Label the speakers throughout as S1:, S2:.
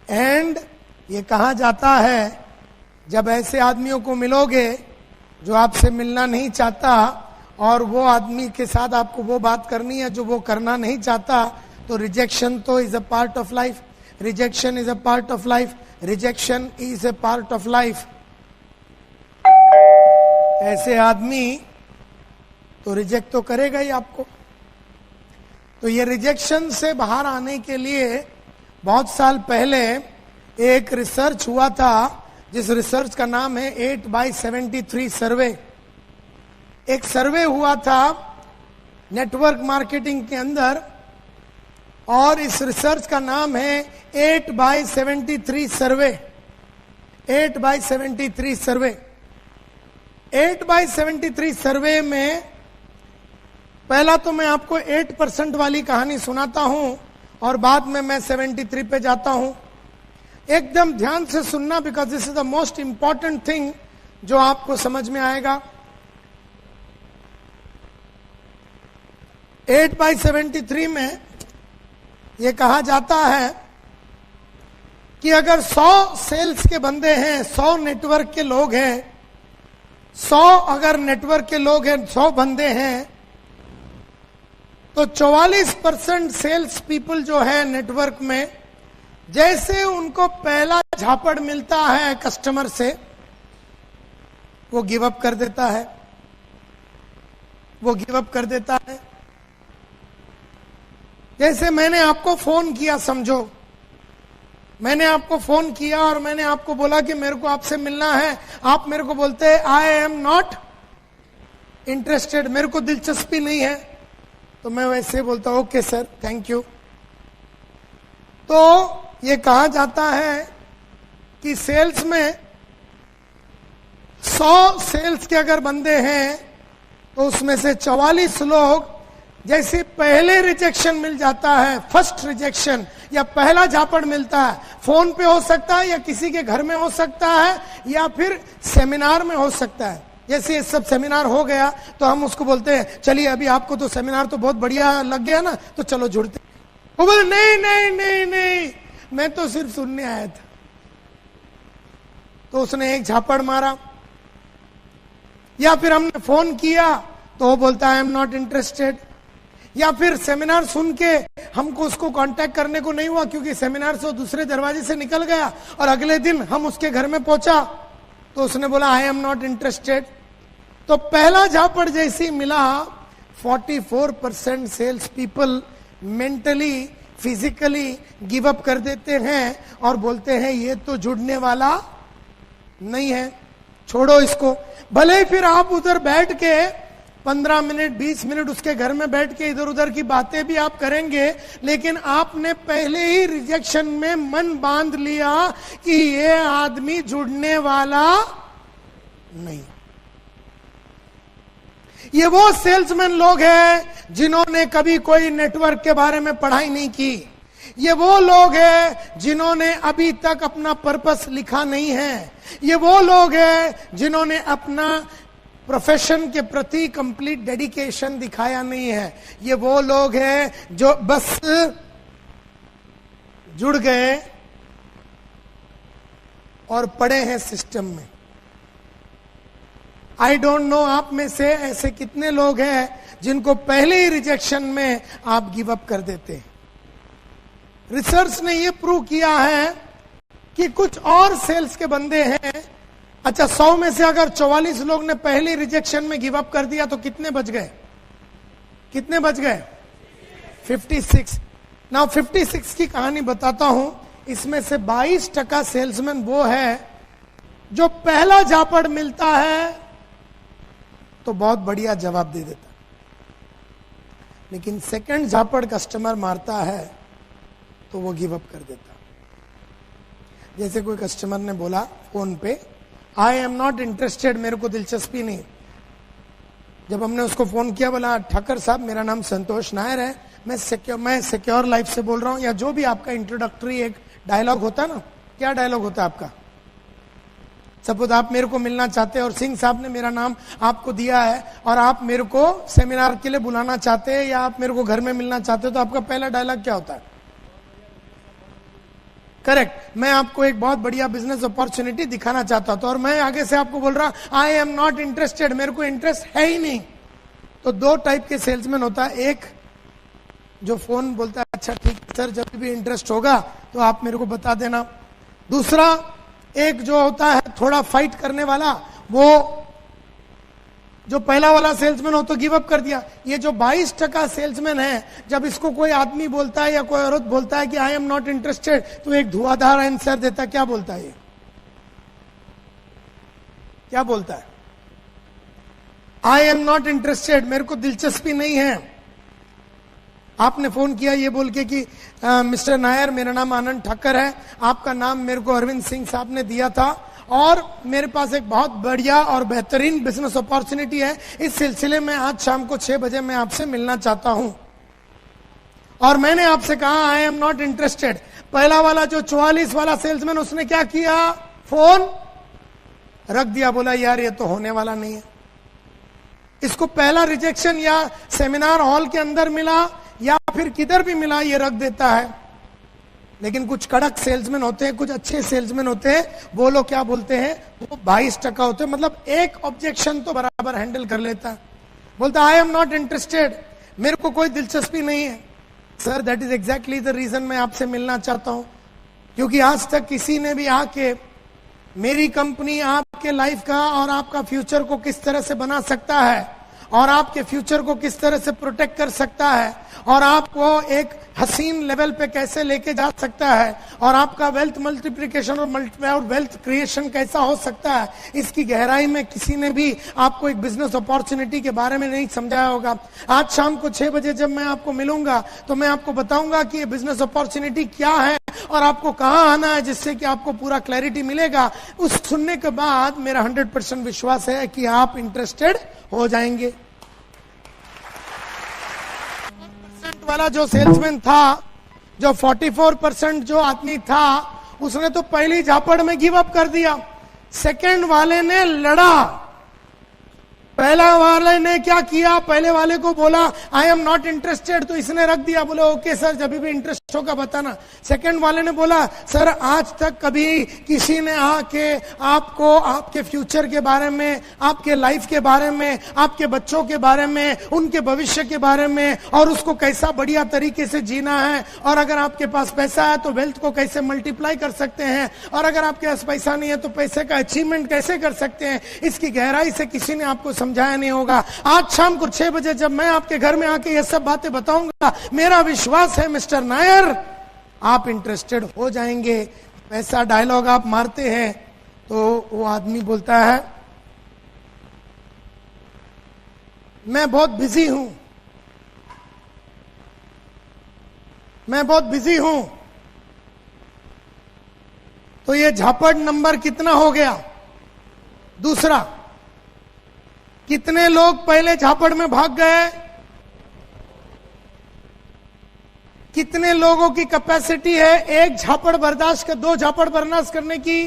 S1: And ये कहा जाता है जब ऐसे आदमियों को मिलोगे जो आपसे मिलना नहीं चाहता और वो आदमी के साथ आपको वो बात करनी है जो वो करना नहीं चाहता, तो रिजेक्शन तो is a part of life, rejection is a part of life, rejection is a part of life. ऐसे आदमी तो रिजेक्ट तो करेगा ही आपको। तो ये रिजेक्शन से बाहर आने के लिए बहुत साल पहले एक रिसर्च हुआ था, जिस रिसर्च का नाम है 8x73 सर्वे। एक सर्वे हुआ था नेटवर्क मार्केटिंग के अंदर, और इस रिसर्च का नाम है 8x73 सर्वे। 8x73 सर्वे 8x73 सर्वे में पहला तो मैं आपको 8% वाली कहानी सुनाता हूं और बाद में मैं 73 पे जाता हूं। एकदम ध्यान से सुनना, because this is the most important thing जो आपको समझ में आएगा। 8x73 में यह कहा जाता है कि अगर 100 सेल्स के बंदे हैं, 100 नेटवर्क के लोग हैं, 100 अगर नेटवर्क के लोग हैं, 100 बंदे हैं, तो 44% सेल्स पीपल जो है नेटवर्क में, जैसे उनको पहला झापड़ मिलता है कस्टमर से, वो गिव अप कर देता है। वो गिव अप कर देता है। जैसे मैंने आपको फोन किया, समझो मैंने आपको फोन किया और मैंने आपको बोला कि मेरे को आपसे मिलना है। आप मेरे को बोलते हैं आई एम नॉट इंटरेस्टेड, मेरे को दिलचस्पी नहीं है। तो मैं वैसे बोलता हूं ओके सर, थैंक यू। तो ये कहा जाता है कि सेल्स में 100 सेल्स के अगर बंदे हैं तो उसमें से 44 लोग जैसे पहले रिजेक्शन मिल जाता है, फर्स्ट रिजेक्शन या पहला झापड़ मिलता है, फोन पे हो सकता है या किसी के घर में हो सकता है या फिर सेमिनार में हो सकता है। जैसे ये सब सेमिनार हो गया तो हम उसको बोलते हैं चलिए अभी आपको तो सेमिनार तो बहुत बढ़िया लग गया ना, तो चलो जुड़ते। वो बोले नहीं नहीं नहीं नहीं, मैं तो सिर्फ सुनने आया था। तो उसने एक झापड़ मारा। या फिर हमने फोन किया तो वो बोलता है आई एम नॉट इंटरेस्टेड। या फिर सेमिनार सुन के हमको उसको कांटेक्ट करने को नहीं हुआ क्योंकि सेमिनार से दूसरे दरवाजे से निकल गया और अगले दिन हम उसके घर में पहुंचा तो उसने बोला आई एम नॉट इंटरेस्टेड। तो पहला झापड़ जैसे मिला, 44% sales people mentally physically give up कर देते हैं और बोलते हैं ये तो जुड़ने वाला नहीं है, छोड़ो इसको। भले ही फिर आप उधर बैठ के 15 मिनट 20 मिनट उसके घर में बैठ के इधर उधर की बातें भी आप करेंगे, लेकिन आपने पहले ही रिजेक्शन में मन बांध लिया कि ये आदमी जुड़ने वाला नहीं। ये वो सेल्समैन लोग हैं जिन्होंने कभी कोई नेटवर्क के बारे में पढ़ाई नहीं की। ये वो लोग हैं जिन्होंने अभी तक अपना पर्पस लिखा नहीं है। ये वो लोग हैं जिन्होंने अपना प्रोफेशन के प्रति कंप्लीट डेडिकेशन दिखाया नहीं है। ये वो लोग हैं जो बस जुड़ गए और पड़े हैं सिस्टम में। आई डोंट नो आप में से ऐसे कितने लोग हैं जिनको पहले ही रिजेक्शन में आप गिव अप कर देते हैं। रिसर्च ने यह प्रूव किया है कि कुछ और सेल्स के बंदे हैं। अच्छा, 100 में से अगर 44 लोग ने पहले रिजेक्शन में गिव अप कर दिया तो कितने बच गए? कितने बच गए? 56। नाउ 56 की कहानी बताता हूं। इसमें से 22% सेल्समैन वो है जो पहला झापड़ मिलता है तो बहुत बढ़िया जवाब दे देता, लेकिन सेकंड झापड़ कस्टमर मारता है तो वो गिव अप कर देता। जैसे कोई कस्टमर ने बोला फोन पे आई एम नॉट इंटरेस्टेड, मेरे को दिलचस्पी नहीं। जब हमने उसको फोन किया, बोला ठाकर साहब मेरा नाम संतोष नायर है, मैं सिक्योर लाइफ से बोल रहा हूं, या जो भी आपका इंट्रोडक्टरी एक डायलॉग होता है ना, क्या डायलॉग होता है आपका? सपोज आप मेरे को मिलना चाहते हैं और सिंह साहब ने मेरा नाम आपको दिया है और आप मेरे को सेमिनार के लिए बुलाना चाहते हैं या आप मेरे को घर में मिलना चाहते हो, तो आपका पहला डायलॉग क्या होता है? करेक्ट, मैं आपको एक बहुत बढ़िया बिजनेस अपॉर्चुनिटी दिखाना चाहता था और मैं आगे से आपको बोल रहा आई एम नॉट इंटरेस्टेड, मेरे को इंटरेस्ट है ही नहीं। तो दो टाइप के सेल्समैन होता है, एक जो फोन बोलता है अच्छा ठीक सर जब भी इंटरेस्ट होगा तो आप मेरे को बता देना। दूसरा एक जो होता है थोड़ा फाइट करने वाला, वो जो पहला वाला सेल्समैन हो तो गिव अप कर दिया। ये जो 22% सेल्समैन है, जब इसको कोई आदमी बोलता है या कोई औरत बोलता है कि आई एम नॉट इंटरेस्टेड, तो एक धुआंधार आंसर देता है। क्या बोलता है ये? क्या बोलता है? आई एम नॉट इंटरेस्टेड, मेरे को दिलचस्पी नहीं है। आपने फोन किया ये बोल के कि मिस्टर नायर मेरा नाम आनंद ठाकर है, आपका नाम मेरे को अरविंद सिंह साहब ने दिया था और मेरे पास एक बहुत बढ़िया और बेहतरीन बिजनेस अपॉर्चुनिटी है, इस सिलसिले में आज शाम को 6 बजे मैं आपसे मिलना चाहता हूं और मैंने आपसे कहा आई एम नॉट इंटरेस्टेड। पहला वाला जो 44 वाला सेल्समैन, उसने क्या किया? फोन रख दिया, बोला यार ये तो होने वाला नहीं है। इसको पहला रिजेक्शन या सेमिनार हॉल के अंदर मिला या फिर किधर भी मिला, ये रख देता है। लेकिन कुछ कड़क सेल्समैन होते हैं, कुछ अच्छे सेल्समैन होते हैं, वो लोग क्या बोलते हैं, वो 22% होते हैं, मतलब एक ऑब्जेक्शन तो बराबर हैंडल कर लेता है। बोलता आई एम नॉट इंटरेस्टेड, मेरे को कोई दिलचस्पी नहीं है। Sir that is exactly the reason मैं आपसे मिलना चाहता हूं, क्योंकि आज तक किसी ने भी आके मेरी कंपनी आपके लाइफ का और आपका फ्यूचर को किस तरह से बना सकता है और आपके फ्यूचर को किस तरह से प्रोटेक्ट कर सकता है और आपको एक हसीन लेवल पे कैसे लेके जा सकता है और आपका वेल्थ मल्टीप्लिकेशन और वेल्थ क्रिएशन कैसा हो सकता है, इसकी गहराई में किसी ने भी आपको एक बिजनेस अपॉर्चुनिटी के बारे में नहीं समझाया होगा। आज शाम को 6 बजे जब मैं आपको मिलूंगा तो मैं आपको बताऊंगा कि ये बिजनेस अपॉर्चुनिटी क्या है और आपको कहां आना है, जिससे कि आपको पूरा क्लैरिटी मिलेगा। उस सुनने के बाद मेरा 100% विश्वास है कि आप इंटरेस्टेड हो जाएंगे। वाला जो सेल्समैन था, जो 44% जो आदमी था, उसने तो पहली झापड़ में गिव अप कर दिया। सेकंड वाले ने लड़ा। पहला वाले ने क्या किया? पहले वाले को बोला आई एम नॉट इंटरेस्टेड, तो इसने रख दिया, बोले ओके सर जब भी इंटरेस्ट होगा बताना। सेकंड वाले ने बोला सर आज तक कभी किसी ने आके आपको आपके फ्यूचर के बारे में, आपके लाइफ के बारे में, आपके बच्चों के बारे में, उनके भविष्य के बारे में और उसको कैसा बढ़िया तरीके से जीना है और अगर आपके पास पैसा है तो वेल्थ को कैसे मल्टीप्लाई कर सकते हैं और अगर आपके पास पैसा नहीं है तो पैसे का अचीवमेंट कैसे कर सकते हैं, इसकी गहराई से किसी ने आपको समझाया नहीं होगा। आज शाम को 6 बजे जब मैं आपके घर में आके ये सब बातें बताऊंगा, मेरा विश्वास है मिस्टर नायर आप इंटरेस्टेड हो जाएंगे। ऐसा डायलॉग आप मारते हैं तो वो आदमी बोलता है मैं बहुत बिजी हूं, मैं बहुत बिजी हूं। तो ये झापड़ नंबर कितना हो गया? दूसरा। कितने लोग पहले झापड़ में भाग गए? कितने लोगों की कैपेसिटी है एक झापड़ बर्दाश्त कर, 2 झापड़ बर्दाश्त करने की?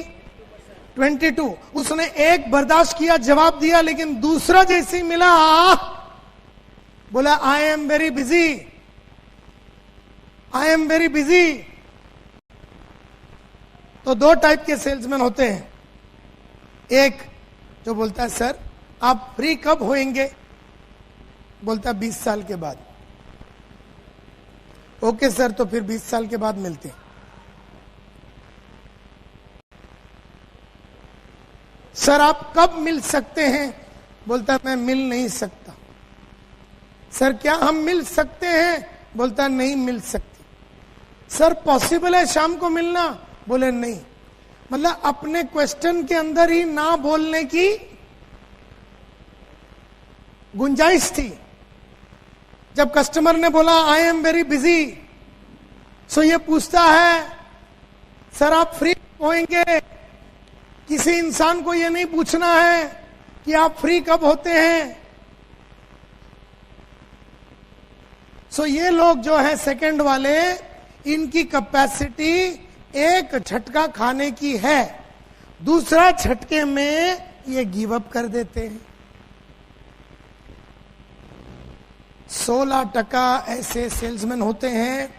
S1: 22। उसने एक बर्दाश्त किया, जवाब दिया, लेकिन दूसरा जैसे मिला बोला I am very busy, I am very busy. तो 2 टाइप के सेल्समैन होते हैं। एक जो बोलता है सर आप फ्री कब होएंगे? बोलता 20 साल के बाद। ओके सर तो फिर 20 साल के बाद मिलते हैं। सर आप कब मिल सकते हैं? बोलता मैं मिल नहीं सकता। सर क्या हम मिल सकते हैं? बोलता नहीं मिल सकते। सर पॉसिबल है शाम को मिलना? बोले नहीं। मतलब अपने क्वेश्चन के अंदर ही ना बोलने की गुंजाइश थी। जब कस्टमर ने बोला आई एम वेरी बिजी, सो ये पूछता है सर आप फ्री होंगे? किसी इंसान को ये नहीं पूछना है कि आप फ्री कब होते हैं। सो ये लोग जो है सेकंड वाले, इनकी कैपेसिटी एक झटका खाने की है, दूसरा झटके में ये गिव अप कर देते हैं। 16% ऐसे सेल्समैन होते हैं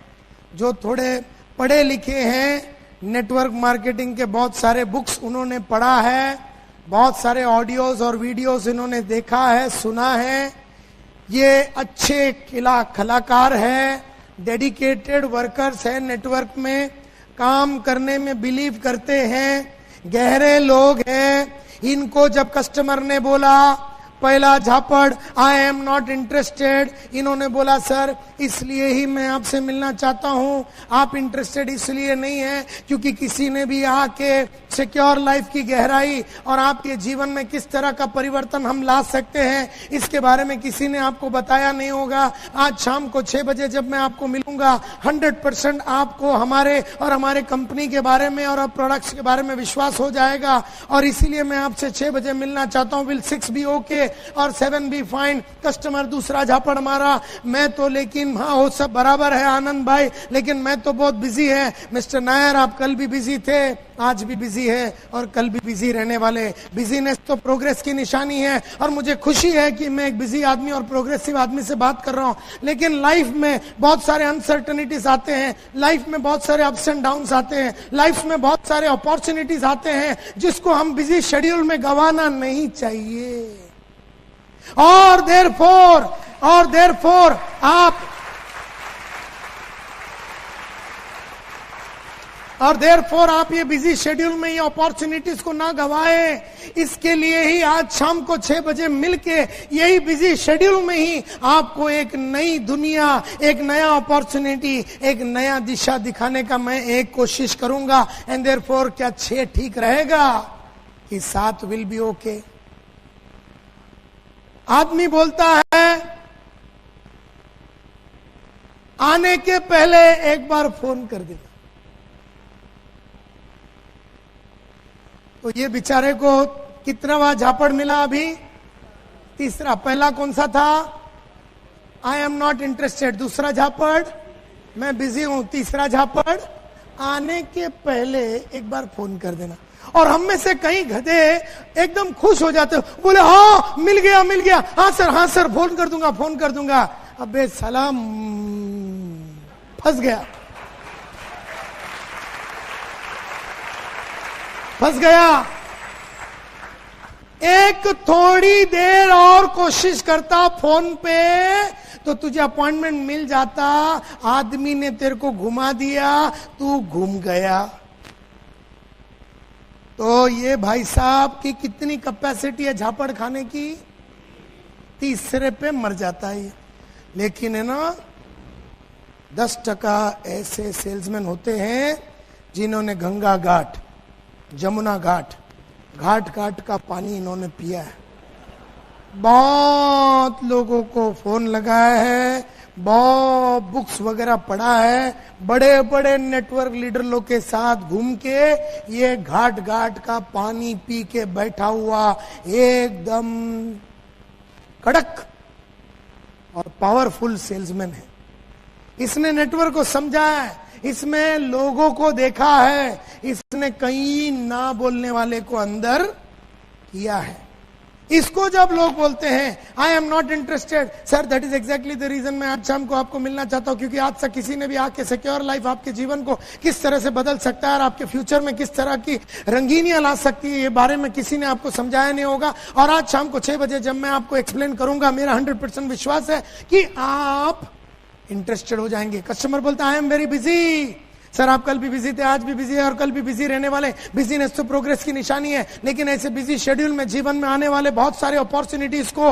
S1: जो थोड़े पढ़े लिखे हैं, नेटवर्क मार्केटिंग के बहुत सारे बुक्स उन्होंने पढ़ा है, बहुत सारे ऑडियोज और वीडियोस इन्होंने देखा है, सुना है। ये अच्छे कलाकार है, डेडिकेटेड वर्कर्स है, नेटवर्क में काम करने में बिलीव करते हैं, गहरे लोग हैं। इनको जब कस्टमर ने बोला पहला झापड़, आई एम नॉट इंटरेस्टेड, इन्होंने बोला सर इसलिए ही मैं आपसे मिलना चाहता हूं, आप इंटरेस्टेड इसलिए नहीं है क्योंकि किसी ने भी आके सिक्योर लाइफ की गहराई और आपके जीवन में किस तरह का परिवर्तन हम ला सकते हैं इसके बारे में किसी ने आपको बताया नहीं होगा। आज शाम को 6 बजे जब मैं आपको मिलूंगा 100% आपको हमारे और हमारे कंपनी के बारे में और प्रोडक्ट्स के बारे में विश्वास हो जाएगा। और इसीलिए मैं आपसे 6 बजे मिलना चाहता हूं। विल 6 बी ओके और 7 बी फाइन? कस्टमर दूसरा झापड़ मारा, मैं तो लेकिन हाँ वो सब बराबर है आनंद भाई, लेकिन मैं तो बहुत बिजी है। मिस्टर नायर आप कल भी बिजी थे, आज भी बिजी है और कल भी बिजी रहने वाले। बिजीनेस तो प्रोग्रेस की निशानी है और मुझे खुशी है कि मैं एक बिजी आदमी और प्रोग्रेसिव आदमी से बात कर रहा हूं। लेकिन लाइफ में बहुत सारे अनसर्टनिटीज आते हैं, लाइफ में बहुत सारे अप्स एंड डाउन्स आते हैं, लाइफ में बहुत सारे अपॉर्चुनिटीज आते हैं जिसको हम बिजी शेड्यूल में गंवाना नहीं चाहिए। और देयरफॉर आप ये बिजी शेड्यूल में ये अपॉर्चुनिटीज को ना गवाएं। इसके लिए ही आज शाम को 6 बजे मिलके यही बिजी शेड्यूल में ही आपको एक नई दुनिया, एक नया अपॉर्चुनिटी, एक नया दिशा दिखाने का मैं एक कोशिश करूंगा। एंड देयरफॉर क्या 6 ठीक रहेगा कि 7 विल बी ओके? आदमी बोलता है आने के पहले एक बार फोन कर देना। तो ये बेचारे को कितनावा झापड़ मिला अभी? तीसरा। पहला कौन सा था? आई एम नॉट इंटरेस्टेड। दूसरा झापड़ मैं बिजी हूं। तीसरा झापड़ आने के पहले एक बार फोन कर देना। और हम में से कई गधे एकदम खुश हो जाते, बोले हाँ मिल गया, हाँ सर फोन कर दूंगा। अबे सलाम, फंस गया। एक थोड़ी देर और कोशिश करता फोन पे तो तुझे अपॉइंटमेंट मिल जाता। आदमी ने तेरे को घुमा दिया, तू घूम गया। तो ये भाई साहब की कितनी कैपेसिटी है झापड़ खाने की? तीसरे पे मर जाता है। लेकिन है ना 10% ऐसे सेल्समैन होते हैं जिन्होंने गंगा घाट, जमुना घाट का पानी इन्होंने पिया है। बहुत लोगों को फोन लगाया है, बहुत बुक्स वगैरह पढ़ा है, बड़े बड़े नेटवर्क लीडर लोग के साथ घूम के ये घाट का पानी पी के बैठा हुआ एकदम कड़क और पावरफुल सेल्समैन है। इसने नेटवर्क को समझा है, इसमें लोगों को देखा है, इसने कई ना बोलने वाले को अंदर किया है। इसको जब लोग बोलते हैं I am not interested, sir that is exactly the reason मैं आज शाम को आपको मिलना चाहता हूं, क्योंकि आज तक किसी ने भी आके सिक्योर लाइफ आपके जीवन को किस तरह से बदल सकता है और आपके फ्यूचर में किस तरह की रंगीनियां ला सकती है, ये बारे में किसी ने आपको समझाया नहीं होगा। और आज शाम को 6 बजे जब मैं आपको एक्सप्लेन करूंगा, मेरा 100% विश्वास है कि आप इंटरेस्टेड हो जाएंगे। कस्टमर बोलता है I am very busy. Sir आप कल भी बिजी थे, आज भी बिजी है और कल भी बिजी रहने वाले। बिजीनेस तो प्रोग्रेस की निशानी है, लेकिन ऐसे बिजी शेड्यूल में जीवन में आने वाले बहुत सारे अपॉर्चुनिटीज को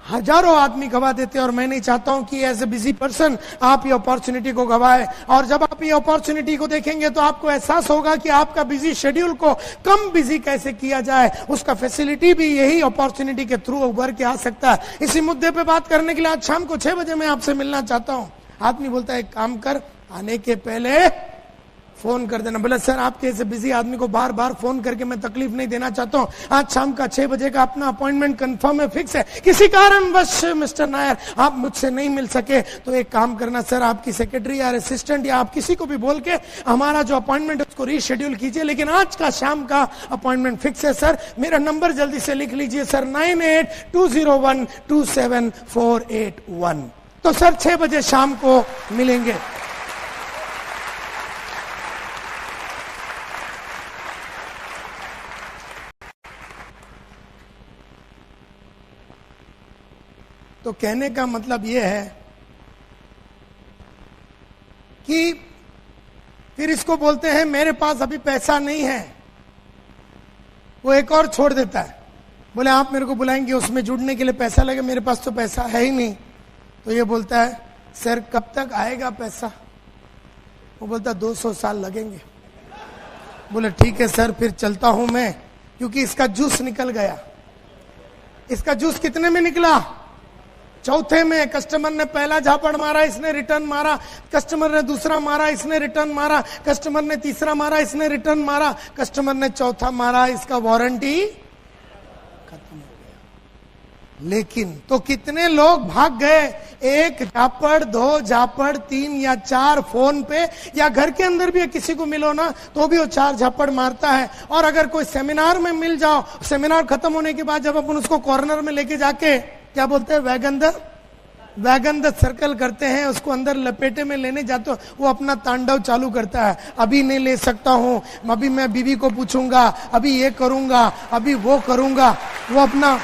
S1: हजारों आदमी गवा देते हैं। और मैं नहीं चाहता हूं कि एज ए बिजी पर्सन आप ये अपॉर्चुनिटी को गवाए। और जब आप ये अपॉर्चुनिटी को देखेंगे तो आपको एहसास होगा कि आपका बिजी शेड्यूल को कम बिजी कैसे किया जाए, उसका फैसिलिटी भी यही अपॉर्चुनिटी के थ्रू उभर के आ सकता है। इसी मुद्दे पे बात करने के लिए आज शाम को 6 बजे मैं आपसे मिलना चाहता हूं। आदमी बोलता है एक काम कर, आने के पहले फोन कर देना। बोला सर आपके ऐसे बिजी आदमी को बार बार फोन करके मैं तकलीफ नहीं देना चाहता हूं। आज शाम का 6 बजे का अपना अपॉइंटमेंट कंफर्म है, फिक्स है। किसी कारणवश मिस्टर नायर आप मुझसे नहीं मिल सके तो एक काम करना सर, आपकी सेक्रेटरी या असिस्टेंट या आप किसी को भी बोल के हमारा जो अपॉइंटमेंट है उसको रीशेड्यूल कीजिए, लेकिन आज का शाम का अपॉइंटमेंट फिक्स है। सर मेरा नंबर जल्दी से लिख लीजिए सर, 9820127481। तो सर 6 बजे शाम को मिलेंगे। तो कहने का मतलब यह है कि फिर इसको बोलते हैं मेरे पास अभी पैसा नहीं है, वो एक और छोड़ देता है, बोले आप मेरे को बुलाएंगे उसमें जुड़ने के लिए पैसा लगे, मेरे पास तो पैसा है ही नहीं। तो ये बोलता है सर कब तक आएगा पैसा? वो बोलता 200 साल लगेंगे। बोले ठीक है सर फिर चलता हूं मैं, क्योंकि इसका जूस निकल गया। इसका जूस कितने में निकला? चौथे में। कस्टमर ने पहला झापड़ मारा, इसने रिटर्न मारा, कस्टमर ने दूसरा मारा, इसने रिटर्न मारा, कस्टमर ने तीसरा मारा, इसने रिटर्न मारा, कस्टमर ने चौथा मारा, इसका वारंटी खत्म हो गया। लेकिन तो कितने लोग भाग गए? एक झापड़, 2 झापड़, 3 या 4 फोन पे या घर के अंदर भी किसी को मिलो ना तो भी वो 4 झापड़ मारता है। और अगर कोई सेमिनार में मिल जाओ, सेमिनार खत्म होने के बाद जब अपन उसको कॉर्नर में लेके जाके क्या बोलते हैं वैगन द सर्कल करते हैं, उसको अंदर लपेटे में लेने जाते हो, वो अपना तांडव चालू करता है। अभी नहीं ले सकता हूं, अभी मैं बीवी को पूछूंगा, अभी ये करूंगा, अभी वो करूंगा, वो अपना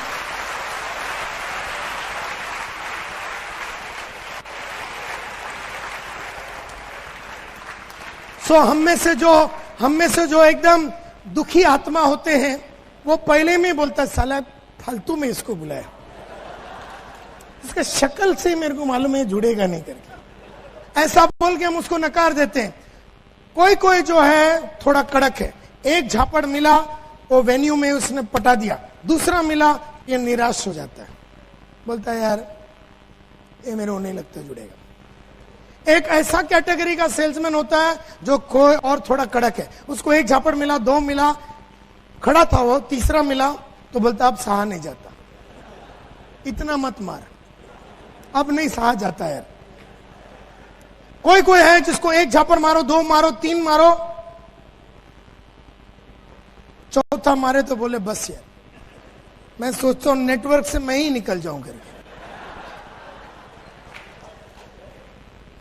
S1: हम में से जो एकदम दुखी आत्मा होते हैं वो पहले में बोलता है साला फालतू में इसको बुलाया, इसका शक्ल से मेरे को मालूम है जुड़ेगा नहीं करके, ऐसा बोल के हम उसको नकार देते हैं। कोई जो है थोड़ा कड़क है, एक झापड़ मिला वो वेन्यू में उसने पटा दिया, दूसरा मिला ये निराश हो जाता है, बोलता है यार ये मेरे को नहीं लगता जुड़ेगा। एक ऐसा कैटेगरी का सेल्समैन होता है जो कोई और थोड़ा कड़क है, उसको एक झापड़ मिला, 2 मिला, खड़ा था वो, तीसरा मिला तो बोलता अब सहा नहीं जाता, इतना मत मार, अब नहीं सहा जाता यार। कोई है जिसको एक झापड़ मारो, 2 मारो, 3 मारो, चौथा मारे तो बोले बस यार मैं सोचता हूं नेटवर्क से मैं ही निकल जाऊं करके।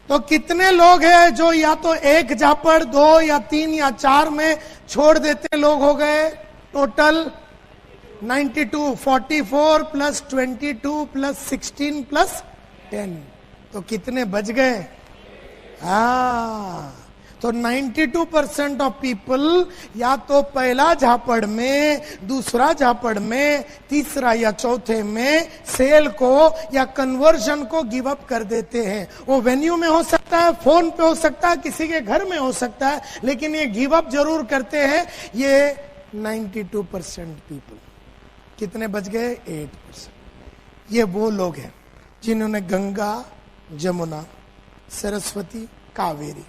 S1: तो कितने लोग हैं जो या तो एक झापड़, 2 या 3 या 4 में छोड़ देते लोग हो गए। टोटल 92, 44 प्लस 22 प्लस 16 प्लस 10, तो कितने बच गए? हाँ, तो 92% ऑफ पीपल या तो पहला झापड़ में, दूसरा झापड़ में, तीसरा या चौथे में सेल को या कन्वर्जन को गिव अप कर देते हैं। वो वेन्यू में हो सकता है, फोन पे हो सकता है, किसी के घर में हो सकता है, लेकिन ये गिव अप जरूर करते हैं। ये 92% पीपल। कितने बच गए? 8%। ये वो लोग हैं जिन्होंने गंगा, जमुना, सरस्वती, कावेरी,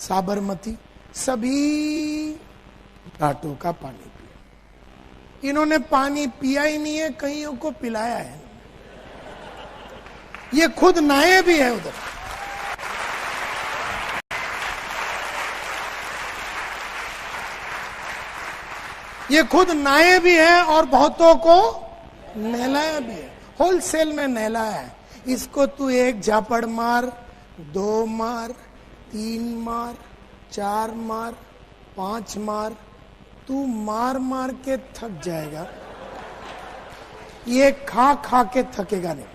S1: साबरमती सभी घाटों का पानी पिया। इन्होंने पानी पिया ही नहीं है, कईयों को पिलाया है। ये खुद नहाए भी है उधर। ये खुद नहाए भी है और बहुतों को नहलाया भी है, होलसेल में नहलाया है। इसको तू एक झापड़ मार, 2 मार, 3 मार, 4 मार, 5 मार, तू मार मार के थक जाएगा, ये खा खा के थकेगा नहीं।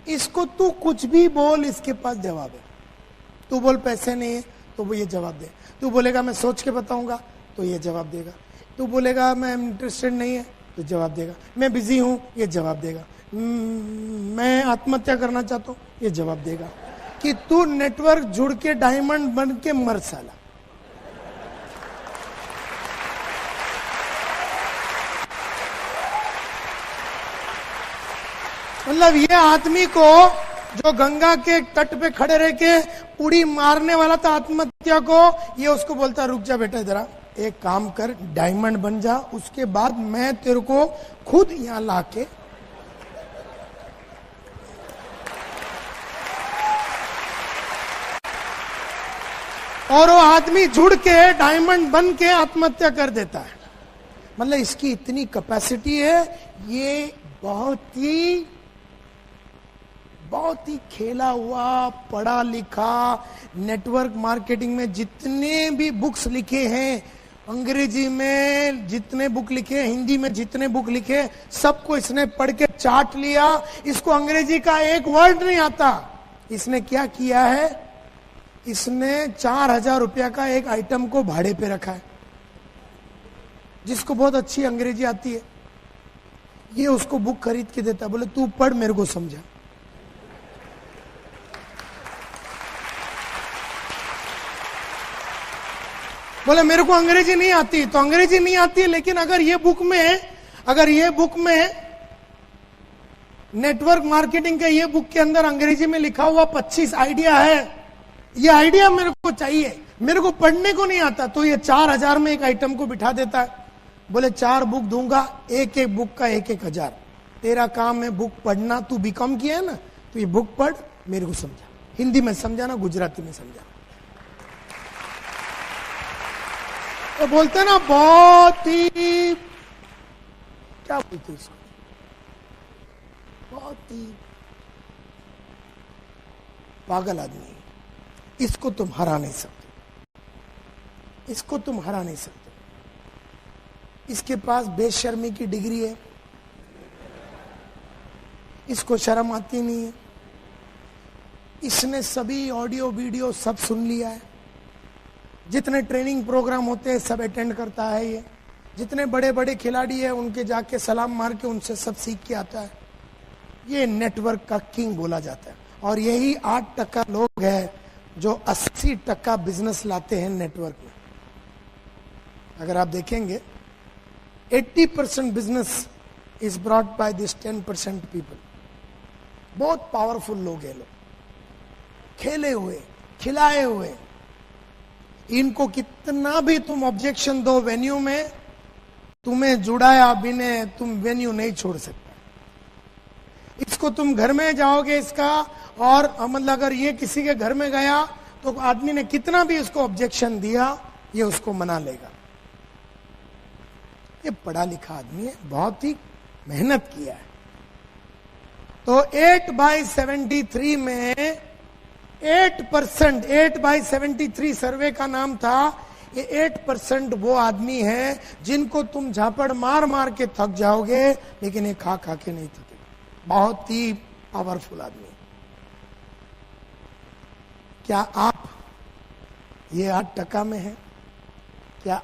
S1: इसको तू कुछ भी बोल, इसके पास जवाब है। तू बोल पैसे नहीं है तो वो ये जवाब दे। तू बोलेगा मैं सोच के बताऊंगा तो ये जवाब देगा। तू बोलेगा मैं इंटरेस्टेड नहीं है तो जवाब देगा। मैं बिजी हूं, ये जवाब देगा। मैं आत्महत्या करना चाहता हूं, ये जवाब देगा। कि तू नेटवर्क जुड़ के डायमंड बन के मर साला। मतलब ये आदमी को जो गंगा के तट पे खड़े रह के उड़ी मारने वाला था आत्महत्या को, ये उसको बोलता रुक जा बेटा जरा, एक काम कर, डायमंड बन जा, उसके बाद मैं तेरे को खुद यहां लाके और वो आदमी जुड़ के डायमंड बन के आत्महत्या कर देता है। मतलब इसकी इतनी कैपेसिटी है। ये बहुत ही खेला हुआ, पढ़ा लिखा, नेटवर्क मार्केटिंग में जितने भी बुक्स लिखे हैं अंग्रेजी में जितने बुक लिखे, हिंदी में जितने बुक लिखे, सबको इसने पढ़ के चाट लिया। इसको अंग्रेजी का एक वर्ड नहीं आता। इसने क्या किया है, इसने 4,000 रुपया का एक आइटम को भाड़े पे रखा है। जिसको बहुत अच्छी अंग्रेजी आती है, ये उसको बुक खरीद के देता, बोले तू पढ़, मेरे को समझा। बोले मेरे को अंग्रेजी नहीं आती, तो अंग्रेजी नहीं आती, लेकिन अगर ये बुक में नेटवर्क मार्केटिंग के ये बुक के अंदर अंग्रेजी में लिखा हुआ 25 आइडिया है, ये आइडिया मेरे को चाहिए, मेरे को पढ़ने को नहीं आता, तो ये 4,000 में एक आइटम को बिठा देता है। बोले 4 बुक दूंगा, एक एक बुक का 1,000। तेरा काम है बुक पढ़ना, तू बीकॉम किया है ना, तो ये बुक पढ़, मेरे को समझा, हिंदी में समझाना, गुजराती में समझाना। तो बोलते ना बहुत ही, क्या बोलते इसको, बहुत ही पागल आदमी है। इसको तुम हरा नहीं सकते, इसको तुम हरा नहीं सकते। इसके पास बेशर्मी की डिग्री है, इसको शर्म आती नहीं है। इसने सभी ऑडियो वीडियो सब सुन लिया है, जितने ट्रेनिंग प्रोग्राम होते हैं सब अटेंड करता है ये, जितने बड़े बड़े खिलाड़ी हैं उनके जाके सलाम मार के उनसे सब सीख के आता है। ये नेटवर्क का किंग बोला जाता है। और यही 8% लोग हैं जो 80% बिजनेस लाते हैं नेटवर्क में। अगर आप देखेंगे 80% business is brought by this 10% people. बहुत पावरफुल लोग हैं, लोग खेले हुए, खिलाए हुए। इनको कितना भी तुम ऑब्जेक्शन दो वेन्यू में, तुम्हें जुड़ाया बिना तुम वेन्यू नहीं छोड़ सकते। इसको तुम घर में जाओगे इसका, और मतलब अगर ये किसी के घर में गया तो आदमी ने कितना भी इसको ऑब्जेक्शन दिया, ये उसको मना लेगा। ये पढ़ा लिखा आदमी है, बहुत ही मेहनत किया है। तो 8/73 में 8/73 सर्वे का नाम था। ये 8% वो आदमी है जिनको तुम झापड़ मार मार के थक जाओगे, लेकिन ये खा खा के नहीं थके। बहुत ही पावरफुल आदमी। क्या आप ये 8% में है? क्या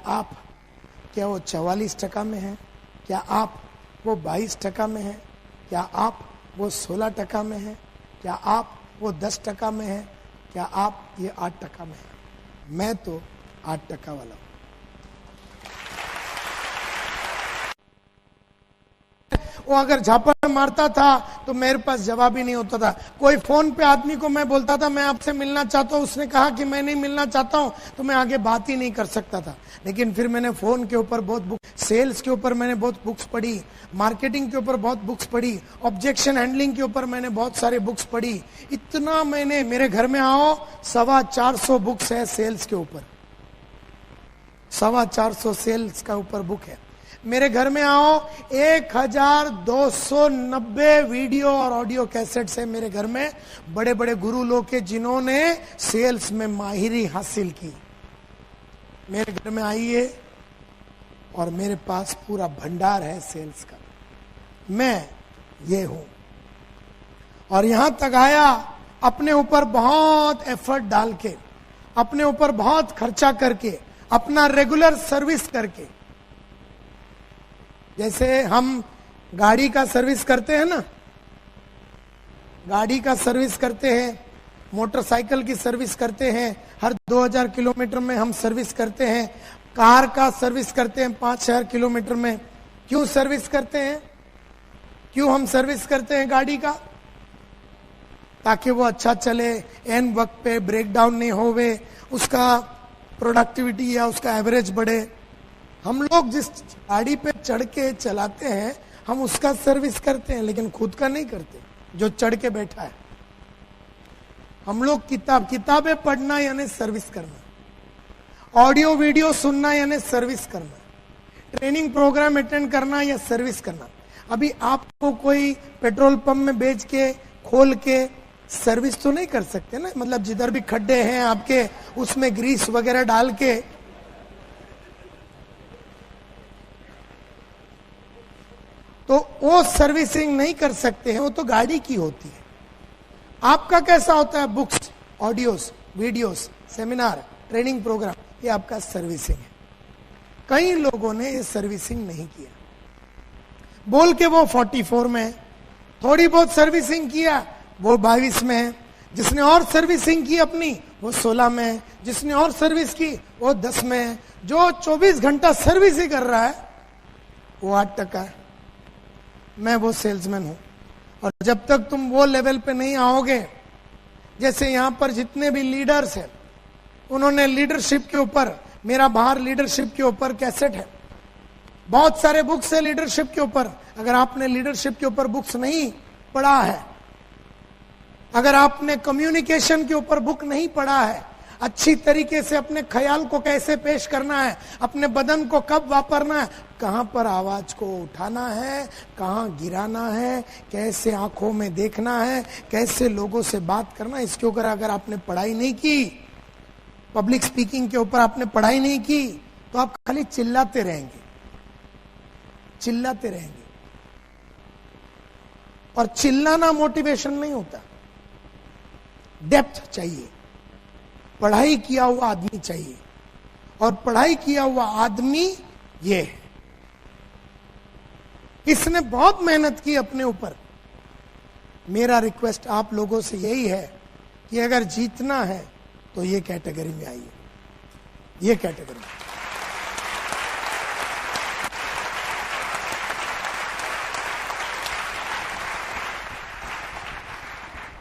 S1: वो 44% में है? क्या आप वो 22% में है? क्या आप वो 16% में है? क्या आप वो 10% में है? क्या आप ये 8% में है? मैं तो 8% वाला हूं। वो अगर झापड़ मारता था तो मेरे पास जवाब ही नहीं होता था। कोई फोन पे आदमी को मैं बोलता था मैं आपसे मिलना चाहता हूं, उसने कहा कि मैं नहीं मिलना चाहता हूं, तो मैं आगे बात ही नहीं कर सकता था। लेकिन फिर मैंने फोन के ऊपर बहुत बुक, सेल्स के ऊपर मैंने बहुत बुक्स पढ़ी, मार्केटिंग के ऊपर बहुत बुक्स पढ़ी, ऑब्जेक्शन हैंडलिंग के ऊपर मैंने बहुत सारे बुक्स पढ़ी। इतना मैंने, मेरे घर में आओ 450 बुक्स है सेल्स के ऊपर, 450 सेल्स का ऊपर बुक है। मेरे घर में आओ 1290 वीडियो और ऑडियो कैसेट्स है मेरे घर में, बड़े बड़े गुरु लोग के जिन्होंने सेल्स में माहिरी हासिल की। मेरे घर में आइए और मेरे पास पूरा भंडार है सेल्स का। मैं ये हूं, और यहां तक आया अपने ऊपर बहुत एफर्ट डाल के, अपने ऊपर बहुत खर्चा करके, अपना रेगुलर सर्विस करके। जैसे हम गाड़ी का सर्विस करते हैं ना, गाड़ी का सर्विस करते हैं, मोटरसाइकिल की सर्विस करते हैं, हर 2000 किलोमीटर में हम सर्विस करते हैं। कार का सर्विस करते हैं 5000 किलोमीटर में। क्यों सर्विस करते हैं? क्यों हम सर्विस करते हैं गाड़ी का? ताकि वो अच्छा चले, एन वक्त पे ब्रेक डाउन नहीं होवे, उसका प्रोडक्टिविटी या उसका एवरेज बढ़े। हम लोग जिस गाड़ी पे चढ़ के चलाते हैं हम उसका सर्विस करते हैं, लेकिन खुद का नहीं करते जो चढ़ के बैठा है। हम लोग किताबें पढ़ना यानी सर्विस करना, ऑडियो वीडियो सुनना यानी सर्विस करना, ट्रेनिंग प्रोग्राम अटेंड करना या सर्विस करना। अभी आपको कोई पेट्रोल पंप में बेच के खोल के सर्विस तो नहीं कर सकते ना, मतलब जिधर भी खड्डे हैं आपके उसमें ग्रीस वगैरह डाल के तो वो सर्विसिंग नहीं कर सकते हैं, वो तो गाड़ी की होती है। आपका कैसा होता है? Books, audios, videos, seminar, training program, ये आपका सर्विसिंग है। कई लोगों ने ये सर्विसिंग नहीं किया, बोल के वो 44 में है, थोड़ी बहुत सर्विसिंग किया वो 22 में है, जिसने और सर्विसिंग की अपनी वो 16 में है, जिसने और सर्विस की वो 10 में है, जो 24 घंटा सर्विस ही कर रहा है वो 8% है। मैं वो सेल्समैन हूं, और जब तक तुम वो लेवल पे नहीं आओगे, जैसे यहां पर जितने भी लीडर्स हैं, उन्होंने लीडरशिप के ऊपर, मेरा बाहर लीडरशिप के ऊपर कैसेट है, बहुत सारे बुक्स है लीडरशिप के ऊपर। अगर आपने लीडरशिप के ऊपर बुक्स नहीं पढ़ा है, अगर आपने कम्युनिकेशन के ऊपर बुक नहीं पढ़ा है, अच्छी तरीके से अपने ख्याल को कैसे पेश करना है, अपने बदन को कब वापरना है, कहां पर आवाज को उठाना है, कहां गिराना है, कैसे आंखों में देखना है, कैसे लोगों से बात करना है, इसके ऊपर अगर आपने पढ़ाई नहीं की, पब्लिक स्पीकिंग के ऊपर आपने पढ़ाई नहीं की, तो आप खाली चिल्लाते रहेंगे, चिल्लाते रहेंगे। और चिल्लाना मोटिवेशन नहीं होता, डेप्थ चाहिए, पढ़ाई किया हुआ आदमी चाहिए, और पढ़ाई किया हुआ आदमी ये है, इसने बहुत मेहनत की अपने ऊपर। मेरा रिक्वेस्ट आप लोगों से यही है कि अगर जीतना है तो ये कैटेगरी में आइए, ये कैटेगरी में।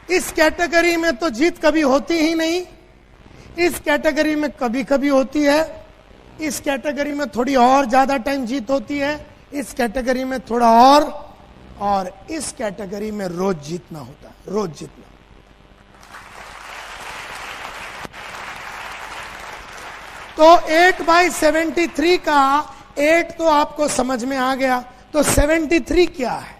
S1: इस कैटेगरी में तो जीत कभी होती ही नहीं, इस कैटेगरी में कभी कभी होती है, इस कैटेगरी में थोड़ी और ज्यादा टाइम जीत होती है, इस कैटेगरी में थोड़ा और इस कैटेगरी में रोज जीतना होता है, रोज जीतना। तो 8/73 का 8 तो आपको समझ में आ गया, तो 73 क्या है?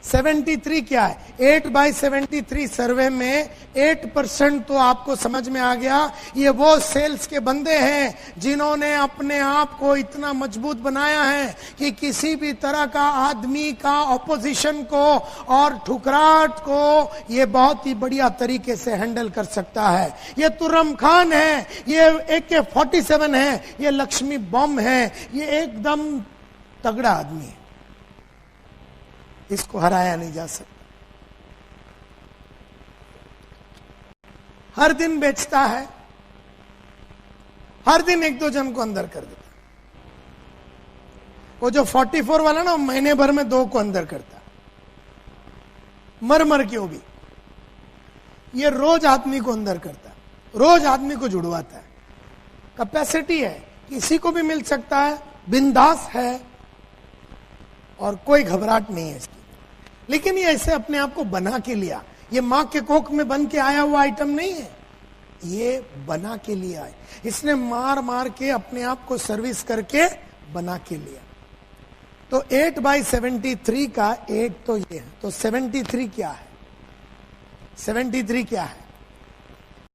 S1: 73 क्या है? 8/73 सर्वे में 8% तो आपको समझ में आ गया। ये वो सेल्स के बंदे हैं जिन्होंने अपने आप को इतना मजबूत बनाया है कि किसी भी तरह का आदमी का ऑपोजिशन को और ठुकराहट को ये बहुत ही बढ़िया तरीके से हैंडल कर सकता है। ये तुर्रम खान है, ये AK-47 है, ये लक्ष्मी बम है, ये एकदम तगड़ा आदमी है, इसको हराया नहीं जा सकता। हर दिन बेचता है, हर दिन 1-2 जन को अंदर कर देता। वो जो 44 वाला ना, महीने भर में 2 को अंदर करता, मर के वो भी। ये रोज आदमी को अंदर करता, रोज आदमी को जुड़वाता है। कैपेसिटी है, किसी को भी मिल सकता है, बिंदास है और कोई घबराहट नहीं है इसकी। लेकिन ये ऐसे अपने आप को बना के लिया, ये मां के कोख में बन के आया हुआ आइटम नहीं है, ये बना के लिया है। इसने मार के अपने आप को सर्विस करके बना के लिया। तो 8/73 का 8 तो ये है। तो 73 क्या है? 73 क्या है?